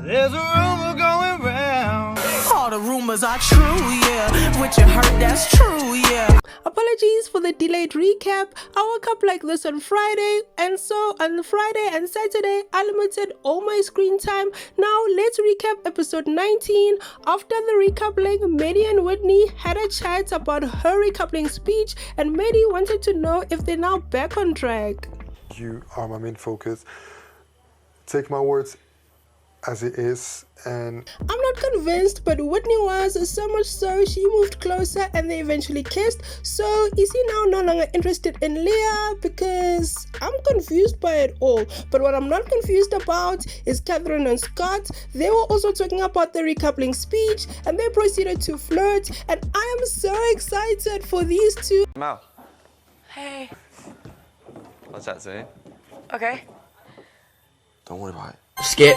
There's a rumor going round. All the rumors are true, yeah. What you heard, that's true, yeah. Apologies for the delayed recap. I woke up like this on Friday, and so on Friday and Saturday I limited all my screen time. Now let's recap episode 19. After the recoupling, Maddie and Whitney had a chat about her recoupling speech, and Maddie wanted to know if they're now back on track. You are my main focus. Take my words as it is, and I'm not convinced, but Whitney was, so much so she moved closer and they eventually kissed. So is he now no longer interested in Leah? Because I'm confused by it all. But what I'm not confused about is Catherine and Scott. They were also talking about the recoupling speech and they proceeded to flirt, and I am so excited for these two. Mal. Hey. What's that saying? Okay. Don't worry about it. Skip.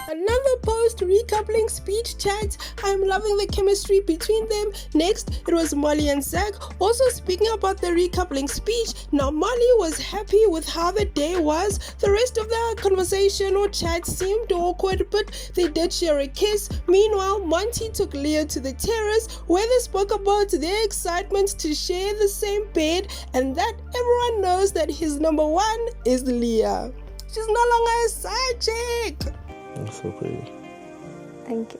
Another post-recoupling speech chat. I'm loving the chemistry between them. Next, it was Molly and Zach also speaking about the recoupling speech. Now, Molly was happy with how the day was. The rest of the conversation or chat seemed awkward, but they did share a kiss. Meanwhile, Monty took Leah to the terrace where they spoke about their excitement to share the same bed and that everyone knows that his number one is Leah. She's no longer a side chick. that's so pretty. Thank you.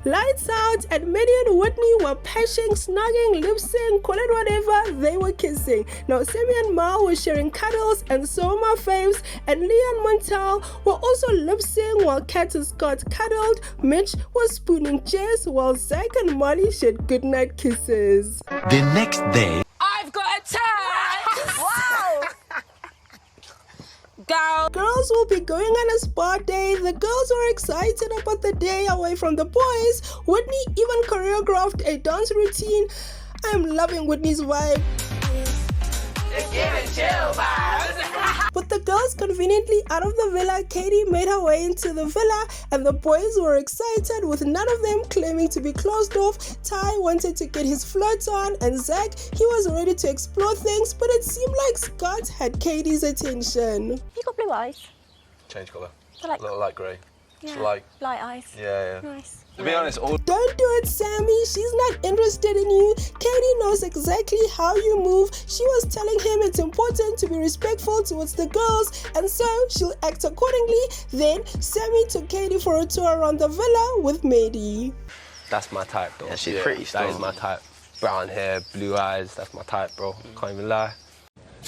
Lights out, and Maddie and Whitney were pashing, snugging, lip-sync, call it whatever, they were kissing. Now Sammy and Mal were sharing cuddles, and so were my faves, and Leah and Montel were also lip-sync while Kat and Scott cuddled. Mitch was spooning Jess while Zach and Molly shared goodnight kisses. The next day, I've got a tan! Wow! Girl. Girls will be going on a spa day. The girls were excited about the day away from the boys. Whitney even choreographed a dance routine. I'm loving Whitney's vibe. It's giving chill vibes. With the girls conveniently out of the villa, Kady made her way into the villa and the boys were excited, with none of them claiming to be closed off. Ty wanted to get his flirt on, and Zach, he was ready to explore things, but it seemed like Scott had Kady's attention. You got blue eyes. Change colour. I like A little light grey. yeah. Like, light eyes. yeah. Nice. To be honest, all Don't do it, Sammy. She's not interested in you. Kady knows exactly how you move. She was telling him it's important to be respectful towards the girls, and so she'll act accordingly. Then Sammy took Kady for a tour around the villa with Maddie. That's my type, though. Yeah, she's pretty That is still. my type. Brown hair, blue eyes, that's my type, bro. Can't even lie.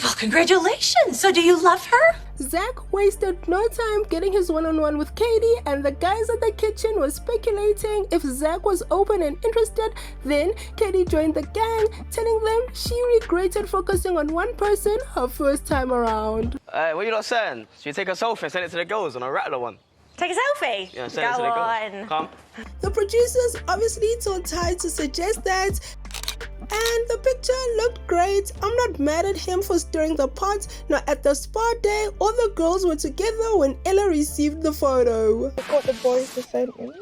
Well, congratulations. So do you love her? Zach wasted no time getting his one-on-one with Kady, and the guys at the kitchen were speculating if Zach was open and interested. Then Kady joined the gang, telling them she regretted focusing on one person her first time around. Hey, what you not saying? Should you take a selfie and send it to the girls on a rattler one? Take a selfie. Yeah, send it to Go the on. girls. Come. The producers obviously told Ty to suggest that, and the picture looked great. I'm not mad at him for stirring the pot. Now at the spa day, all the girls were together when Ella received the photo. I've got the boys to send him.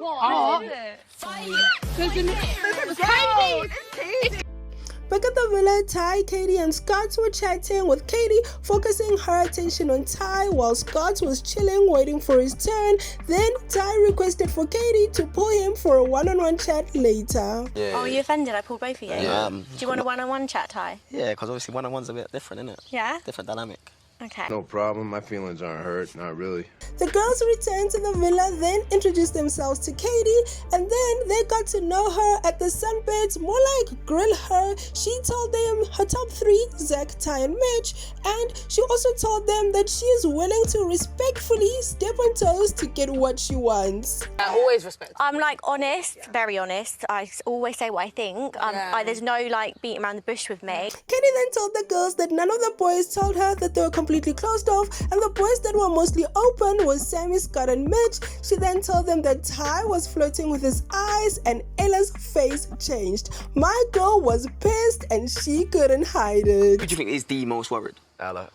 Back at the villa, Ty, Kady, and Scott were chatting, with Kady focusing her attention on Ty while Scott was chilling waiting for his turn. Then Ty requested for Kady to pull him for a one-on-one chat later. Oh, are you offended? I pulled both of you. Yeah. Do you want a one-on-one chat, Ty? Yeah, because obviously one-on-one's a bit different, isn't it? Yeah? Different dynamic. Okay. no problem. My feelings aren't hurt. Not really. The girls returned to the villa, then introduced themselves to Kady, and then they got to know her at the sunbeds, more like grill her. She told them her top three, Zach, Ty, and Mitch, and she also told them that she is willing to respectfully step on toes to get what she wants. I always respect. I'm like honest, very honest. I always say what I think. There's no like beating around the bush with me. Kady then told the girls that none of the boys told her that they were completely closed off, and the boys that were mostly open was Sammy, Scott, and Mitch. She then told them that Ty was flirting with his eyes, and Ella's face changed. My girl was pissed and she couldn't hide it. Who do you think is the most worried? Ella.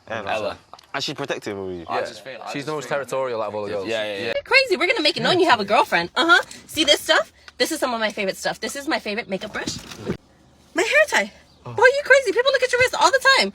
And she's protective of you. Yeah. She's the most territorial out of all the girls. Yeah. Crazy. We're gonna make it known you have a girlfriend. See this stuff? This is some of my favorite stuff. This is my favorite makeup brush. My hair tie. Boy, you crazy. People look at your wrist all the time.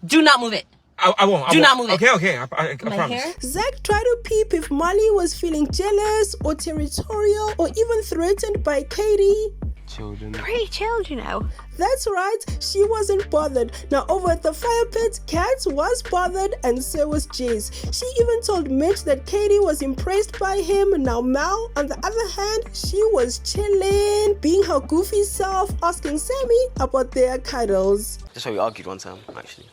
Do not move it. I won't. Do not move it. Okay. I My promise. hair? Zach tried to peep if Molly was feeling jealous or territorial or even threatened by Kady. Children. Pretty chilled, you know. That's right, she wasn't bothered. Now over at the fire pit, Kat was bothered and so was Jess. She even told Mitch that Kady was impressed by him. Now Mel, on the other hand, she was chilling, being her goofy self, asking Sammy about their cuddles. That's why we argued one time, actually.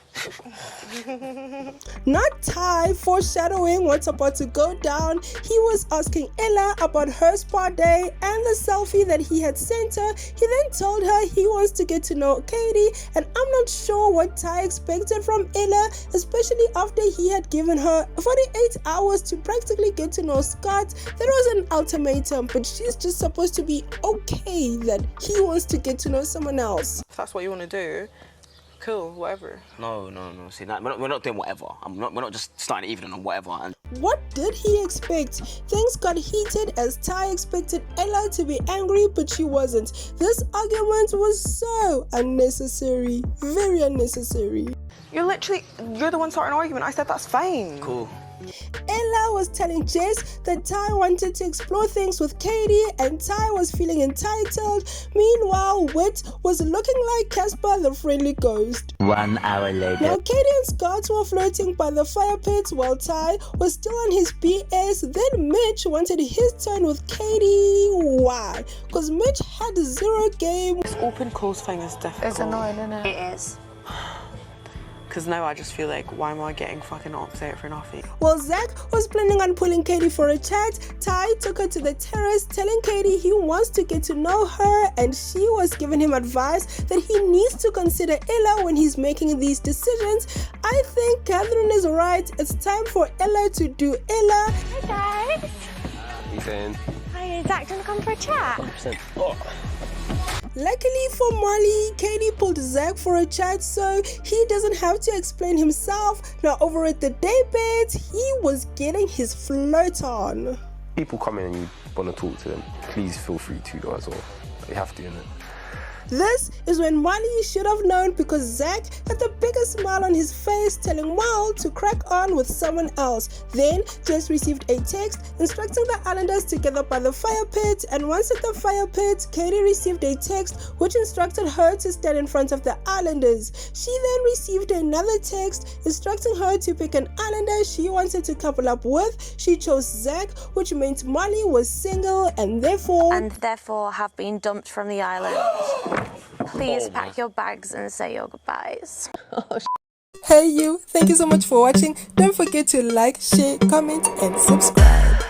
Not Ty, foreshadowing what's about to go down. He was asking Ella about her spa day and the selfie that he had sent her. He then told her he wants to get to know Kady, and I'm not sure what Ty expected from Ella, especially after he had given her 48 hours to practically get to know Scott. That was an ultimatum, but she's just supposed to be okay that he wants to get to know someone else. If that's what you want to do, cool, whatever. No. See, we're not doing whatever. We're not just starting the evening on whatever. And What did he expect? Things got heated as Ty expected Ella to be angry, but she wasn't. This argument was so unnecessary. Very unnecessary. You're the one starting an argument. I said that's fine. cool. Ella was telling Jess that Ty wanted to explore things with Kady and Ty was feeling entitled. Meanwhile, Whit was looking like Casper the Friendly Ghost. 1 hour later. Now, Kady and Scott were flirting by the fire pit while Ty was still on his BS. Then Mitch wanted his turn with Kady. Why? Because Mitch had zero game. This open close thing is difficult. It's annoying, isn't it? It is. Because now I just feel like, why am I getting fucking upset for nothing? While Zach was planning on pulling Kady for a chat, Ty took her to the terrace, telling Kady he wants to get to know her, and she was giving him advice that he needs to consider Ella when he's making these decisions. I think Catherine is right. It's time for Ella to do Ella. Hi, guys. Ethan. Hi, Zach, do you want to come for a chat? 100%. Oh. Luckily for Molly, Kady pulled Zach for a chat so he doesn't have to explain himself. Now over at the daybed, he was getting his flirt on. People come in and you want to talk to them, please feel free to though as well. You have to, innit? This is when Molly should have known because Zach had the biggest smile on his face telling Mal to crack on with someone else. Then Jess received a text instructing the islanders to gather by the fire pit, and once at the fire pit, Kady received a text which instructed her to stand in front of the islanders. She then received another text instructing her to pick an islander she wanted to couple up with. She chose Zach, which meant Molly was single and therefore have been dumped from the island. Please pack your bags and say your goodbyes. Hey you, thank you so much for watching. Don't forget to like, share, comment and subscribe.